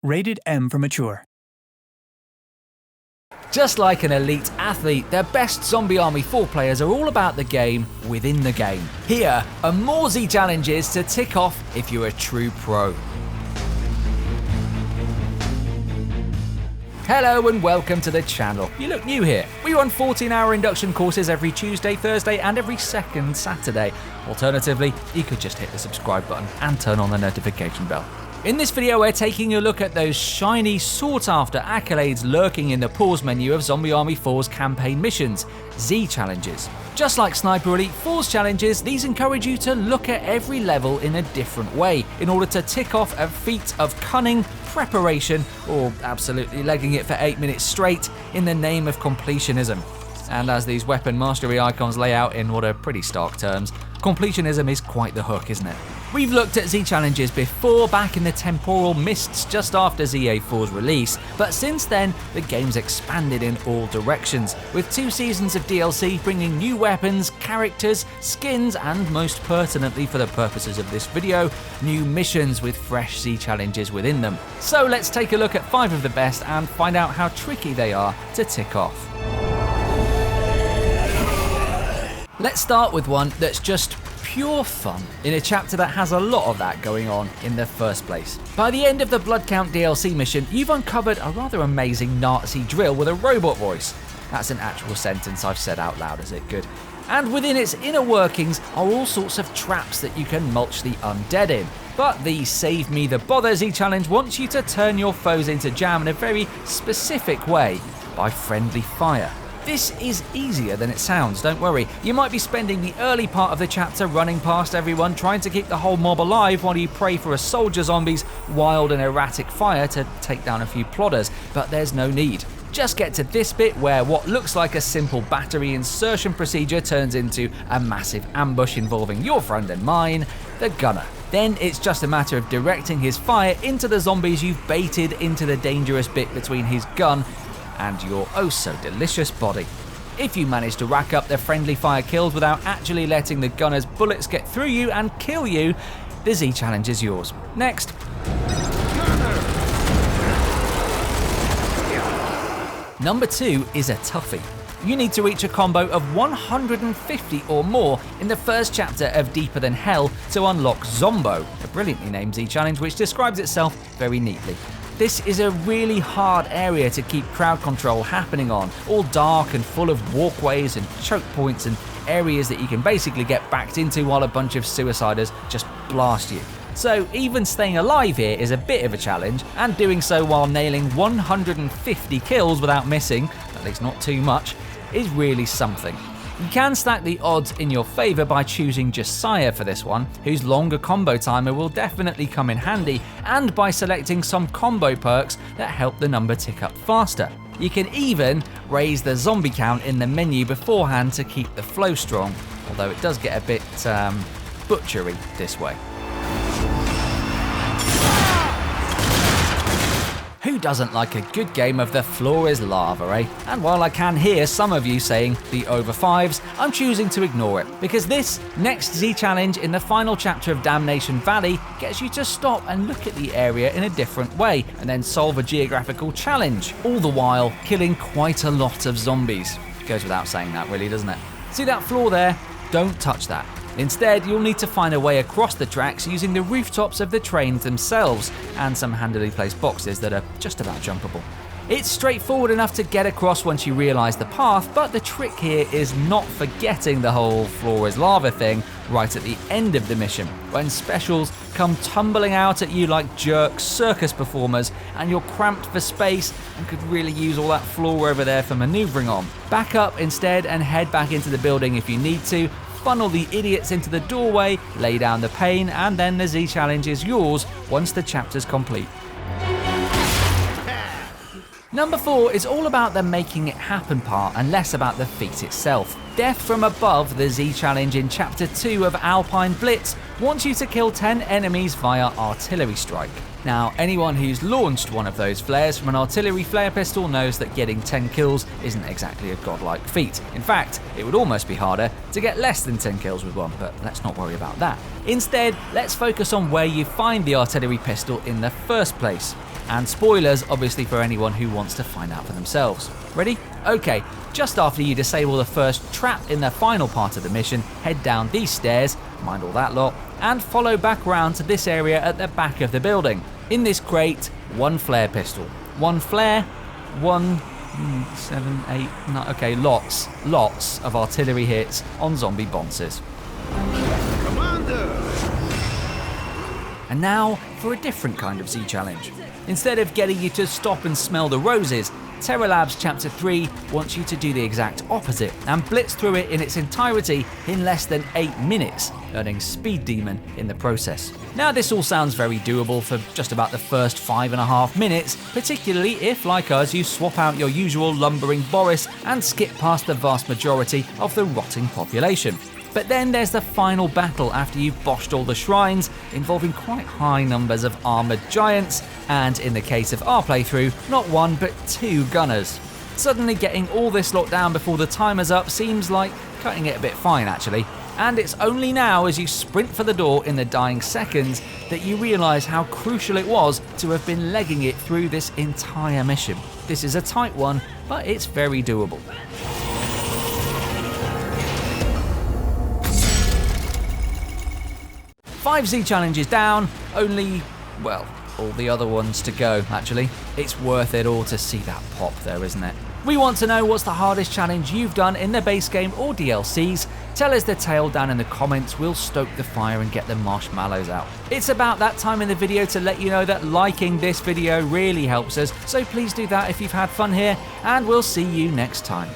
Rated M for mature. Just like an elite athlete, the best Zombie Army 4 players are all about the game within the game. Here are more Z challenges to tick off if you're a true pro. Hello and welcome to the channel. You look new here. We run 14-hour induction courses every Tuesday, Thursday and every second Saturday. Alternatively, you could just hit the subscribe button and turn on the notification bell. In this video, we're taking a look at those shiny, sought-after accolades lurking in the pause menu of Zombie Army 4's campaign missions, Z challenges. Just like Sniper Elite 4's challenges, these encourage you to look at every level in a different way in order to tick off a feat of cunning, preparation, or absolutely legging it for 8 minutes straight in the name of completionism. And as these weapon mastery icons lay out in what are pretty stark terms, completionism is quite the hook, isn't it? We've looked at Z challenges before, back in the temporal mists just after ZA4's release, but since then the game's expanded in all directions, with 2 seasons of DLC bringing new weapons, characters, skins, and most pertinently for the purposes of this video, new missions with fresh Z challenges within them. So let's take a look at 5 of the best and find out how tricky they are to tick off. Let's start with one that's just pure fun, in a chapter that has a lot of that going on in the first place. By the end of the Blood Count DLC mission, you've uncovered a rather amazing Nazi drill with a robot voice. That's an actual sentence I've said out loud, is it good? And within its inner workings are all sorts of traps that you can mulch the undead in. But the Save Me the Bother Z challenge wants you to turn your foes into jam in a very specific way, by friendly fire. This is easier than it sounds, don't worry. You might be spending the early part of the chapter running past everyone, trying to keep the whole mob alive while you pray for a soldier zombie's wild and erratic fire to take down a few plodders, but there's no need. Just get to this bit where what looks like a simple battery insertion procedure turns into a massive ambush involving your friend and mine, the gunner. Then it's just a matter of directing his fire into the zombies you've baited into the dangerous bit between his gun and your oh so delicious body. If you manage to rack up the friendly fire kills without actually letting the gunner's bullets get through you and kill you, the Z challenge is yours. Next. Number 2 is a toughie. You need to reach a combo of 150 or more in the first chapter of Deeper Than Hell to unlock Zombo, a brilliantly named Z challenge which describes itself very neatly. This is a really hard area to keep crowd control happening on, all dark and full of walkways and choke points and areas that you can basically get backed into while a bunch of suiciders just blast you. So even staying alive here is a bit of a challenge, and doing so while nailing 150 kills without missing, at least not too much, is really something. You can stack the odds in your favour by choosing Josiah for this one, whose longer combo timer will definitely come in handy, and by selecting some combo perks that help the number tick up faster. You can even raise the zombie count in the menu beforehand to keep the flow strong, although it does get a bit butchery this way. Who doesn't like a good game of the floor is lava, eh? And while I can hear some of you saying the over 5s, I'm choosing to ignore it, because this next Z challenge in the final chapter of Damnation Valley gets you to stop and look at the area in a different way, and then solve a geographical challenge, all the while killing quite a lot of zombies. Goes without saying that really, doesn't it? See that floor there? Don't touch that. Instead, you'll need to find a way across the tracks using the rooftops of the trains themselves, and some handily placed boxes that are just about jumpable. It's straightforward enough to get across once you realise the path, but the trick here is not forgetting the whole floor is lava thing right at the end of the mission, when specials come tumbling out at you like jerk circus performers, and you're cramped for space and could really use all that floor over there for manoeuvring on. Back up instead and head back into the building if you need to, funnel the idiots into the doorway, lay down the pain, and then the Z challenge is yours once the chapter's complete. Number 4 is all about the making it happen part and less about the feat itself. Death from Above, the Z challenge in Chapter 2 of Alpine Blitz, wants you to kill 10 enemies via artillery strike. Now, anyone who's launched one of those flares from an artillery flare pistol knows that getting 10 kills isn't exactly a godlike feat. In fact, it would almost be harder to get less than 10 kills with one, but let's not worry about that. Instead, let's focus on where you find the artillery pistol in the first place. And spoilers, obviously, for anyone who wants to find out for themselves. Ready? Okay, just after you disable the first trap in the final part of the mission, head down these stairs, mind all that lot, and follow back round to this area at the back of the building. In this crate, one flare pistol. One flare, one, 7, 8, 9, okay, lots of artillery hits on zombie bonces. And now for a different kind of Z challenge. Instead of getting you to stop and smell the roses, Terror Labs Chapter 3 wants you to do the exact opposite and blitz through it in its entirety in less than 8 minutes, earning Speed Demon in the process. Now this all sounds very doable for just about the first 5.5 minutes, particularly if, like us, you swap out your usual lumbering Boris and skip past the vast majority of the rotting population. But then there's the final battle after you've boshed all the shrines, involving quite high numbers of armoured giants, and in the case of our playthrough, not one but 2 gunners. Suddenly getting all this lot down before the timer's up seems like cutting it a bit fine actually, and it's only now as you sprint for the door in the dying seconds that you realise how crucial it was to have been legging it through this entire mission. This is a tight one, but it's very doable. 5 Z challenges down, only, well, all the other ones to go, actually. It's worth it all to see that pop though, isn't it? We want to know what's the hardest challenge you've done in the base game or DLCs. Tell us the tale down in the comments, we'll stoke the fire and get the marshmallows out. It's about that time in the video to let you know that liking this video really helps us, so please do that if you've had fun here, and we'll see you next time.